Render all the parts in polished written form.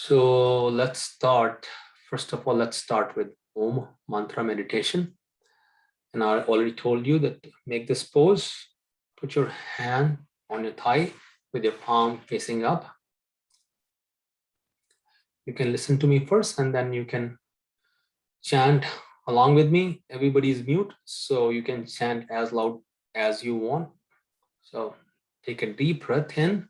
So let's start. First of all, let's start with Om mantra meditation. And I already told you that make this pose. Put your hand on your thigh with your palm facing up. You can listen to me first and then you can chant along with me. Everybody is mute, so you can chant as loud as you want. So take a deep breath in.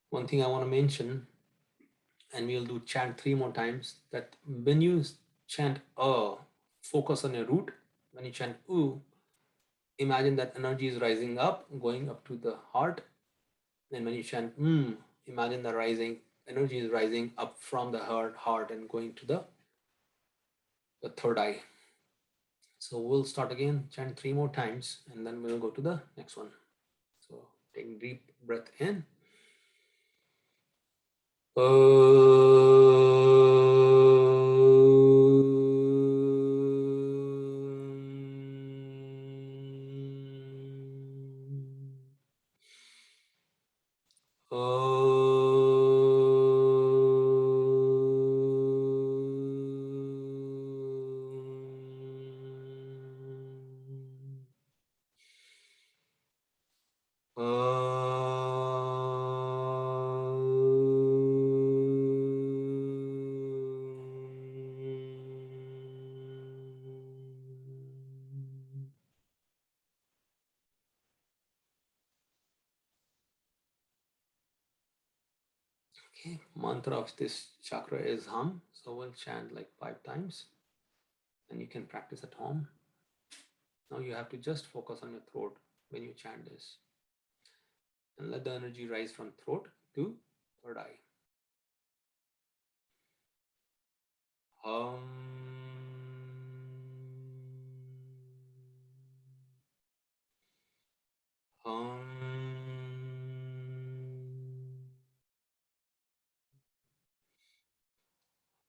One thing I want to mention, and we'll do chant 3 more times, that when you chant focus on your root. When you chant U, imagine that energy is rising up, going up to the heart. And when you chant imagine the rising energy is rising up from the heart and going to the third eye. So we'll start again, chant 3 more times, and then we'll go to the next one. So take a deep breath in. Okay, mantra of this chakra is hum. So we'll chant like 5 times, and you can practice at home. Now you have to just focus on your throat when you chant this, and let the energy rise from throat to third eye. Hum. Hum.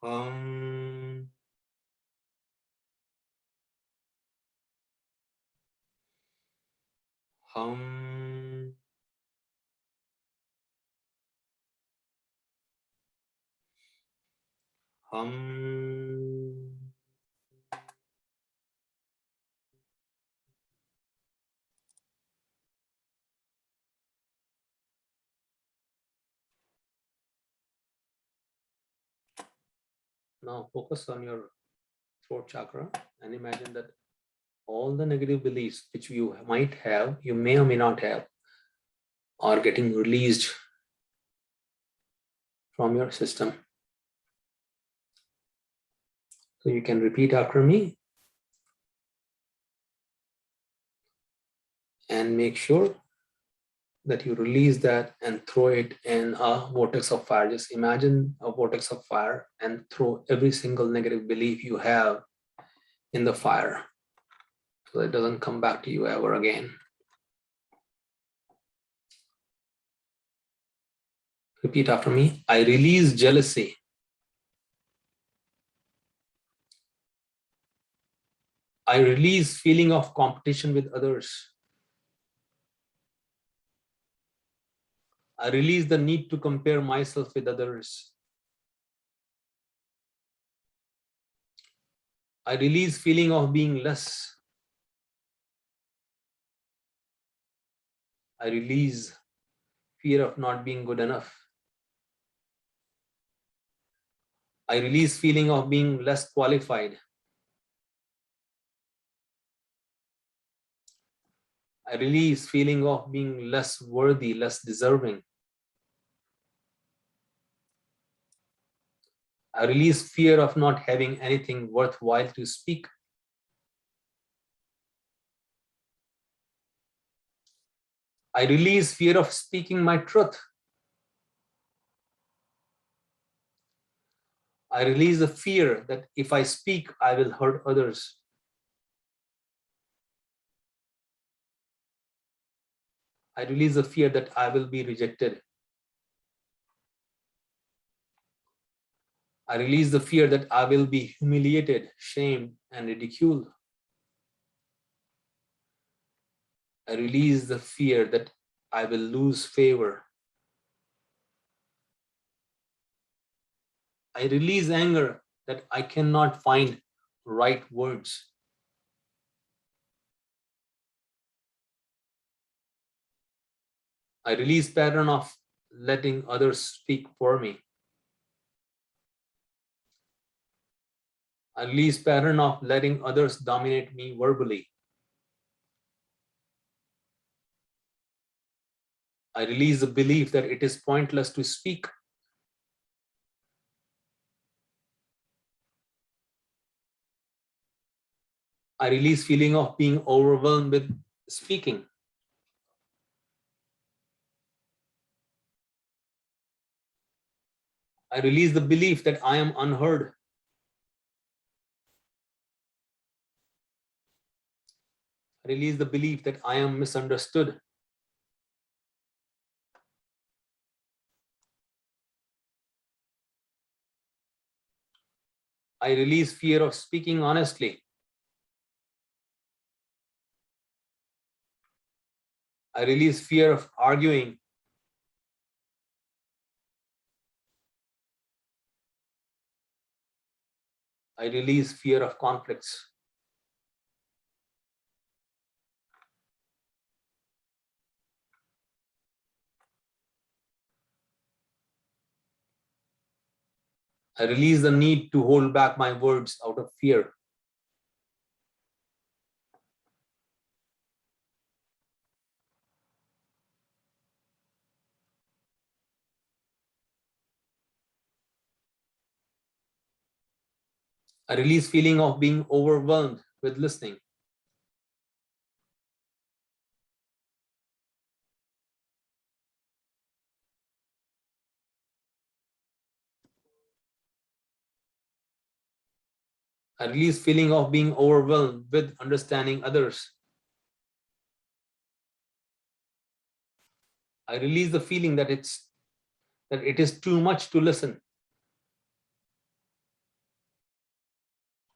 Hum. Hum. Hum. Now focus on your throat chakra and imagine that all the negative beliefs which you might have, you may or may not have, are getting released from your system. So you can repeat after me and make sure that you release that and throw it in a vortex of fire. Just imagine a vortex of fire and throw every single negative belief you have in the fire so it doesn't come back to you ever again. Repeat after me. I release jealousy. I release feeling of competition with others. I release the need to compare myself with others. I release feeling of being less. I release fear of not being good enough. I release feeling of being less qualified. I release feeling of being less worthy, less deserving. I release fear of not having anything worthwhile to speak. I release fear of speaking my truth. I release the fear that if I speak, I will hurt others. I release the fear that I will be rejected. I release the fear that I will be humiliated, shamed, and ridiculed. I release the fear that I will lose favor. I release anger that I cannot find right words. I release pattern of letting others speak for me. I release pattern of letting others dominate me verbally. I release the belief that it is pointless to speak. I release feeling of being overwhelmed with speaking. I release the belief that I am unheard. I release the belief that I am misunderstood. I release fear of speaking honestly. I release fear of arguing. I release fear of conflicts. I release the need to hold back my words out of fear. I release feeling of being overwhelmed with listening. I release feeling of being overwhelmed with understanding others. I release the feeling that it is too much to listen.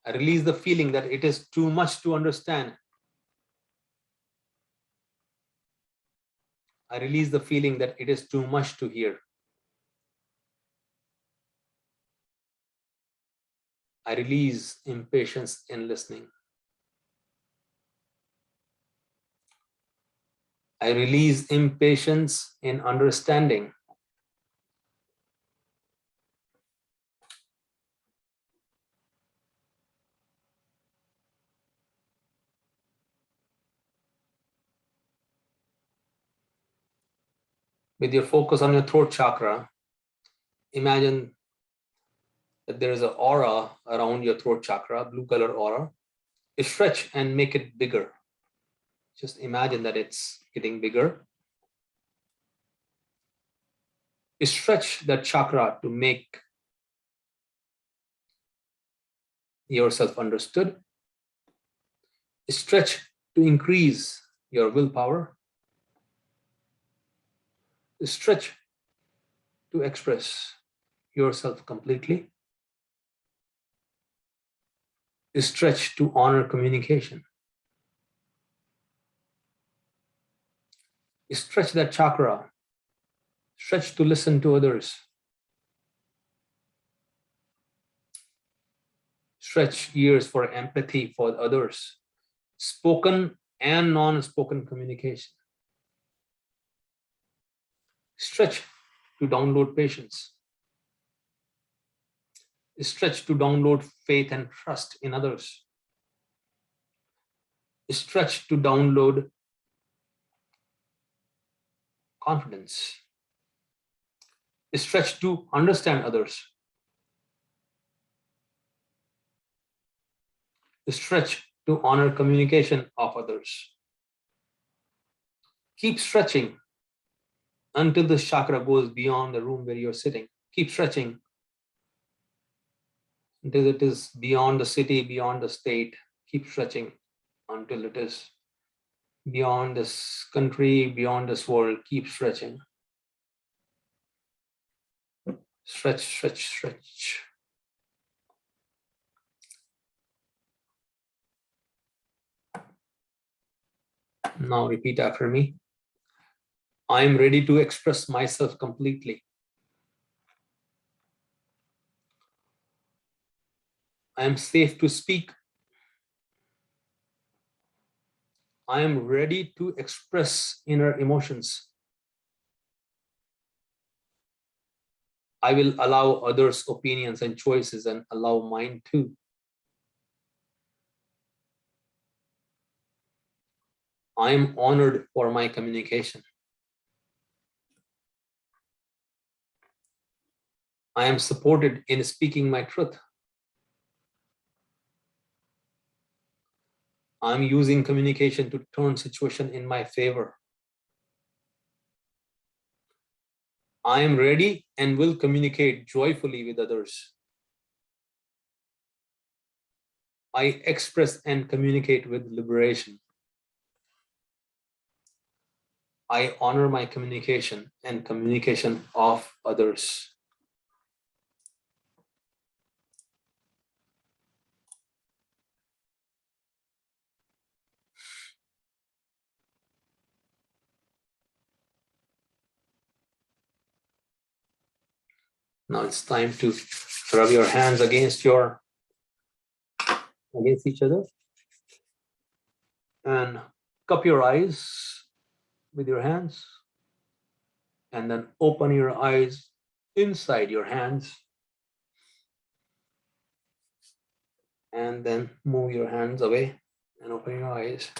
I release the feeling that it is too much to understand. I release the feeling that it is too much to hear. I release impatience in listening. I release impatience in understanding. With your focus on your throat chakra, imagine that there is an aura around your throat chakra, blue color aura. Stretch and make it bigger. Just imagine that it's getting bigger. Stretch that chakra to make yourself understood. Stretch to increase your willpower. Stretch to express yourself completely. Stretch to honor communication. Stretch that chakra Stretch to listen to others. Stretch ears for empathy for others. Spoken and non-spoken communication. Stretch to download patience. Stretch to download faith and trust in others. Stretch to download confidence. Stretch to understand others. Stretch to honor communication of others. Keep stretching until the chakra goes beyond the room where you're sitting. Keep stretching until it is beyond the city, beyond the state. Keep stretching until it is beyond this country, beyond this world. Keep stretching. Stretch, stretch, stretch. Now repeat after me. I am ready to express myself completely. I am safe to speak. I am ready to express inner emotions. I will allow others' opinions and choices and allow mine too. I am honored for my communication. I am supported in speaking my truth. I am using communication to turn situation in my favor. I am ready and will communicate joyfully with others. I express and communicate with liberation. I honor my communication and communication of others. Now it's time to rub your hands against each other and cup your eyes with your hands and then open your eyes inside your hands and then move your hands away and open your eyes.